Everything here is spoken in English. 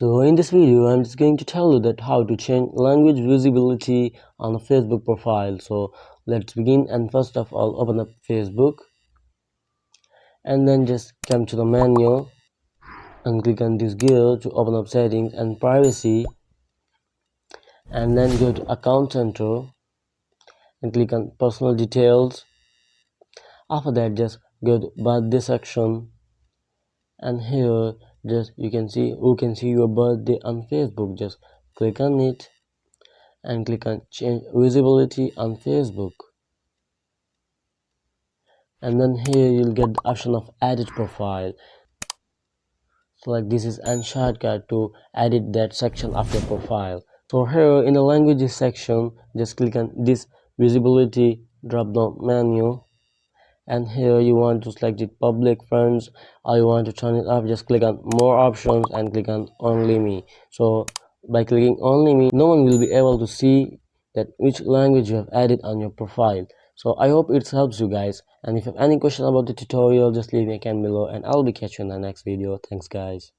So in this video I'm just going to tell you that how to change language visibility on a Facebook profile. So let's begin, and first of all open up Facebook and then just come to the menu and click on this gear to open up settings and privacy, and then go to account center and click on personal details. After that just go to birthday section, and here just you can see who can see your birthday on Facebook. Just click on it and click on change visibility on Facebook, and then here you'll get the option of edit profile. Select this is and shortcut to edit that section of your profile. So here in the languages section just click on this visibility drop down menu, and here you want to select it public friends, or you want to turn it off. Just click on more options and click on only me. So by clicking only me, no one will be able to see that which language you have added on your profile. So I hope it helps you guys, and if you have any question about the tutorial just leave me a comment below and I'll be catching you in the next video. Thanks guys.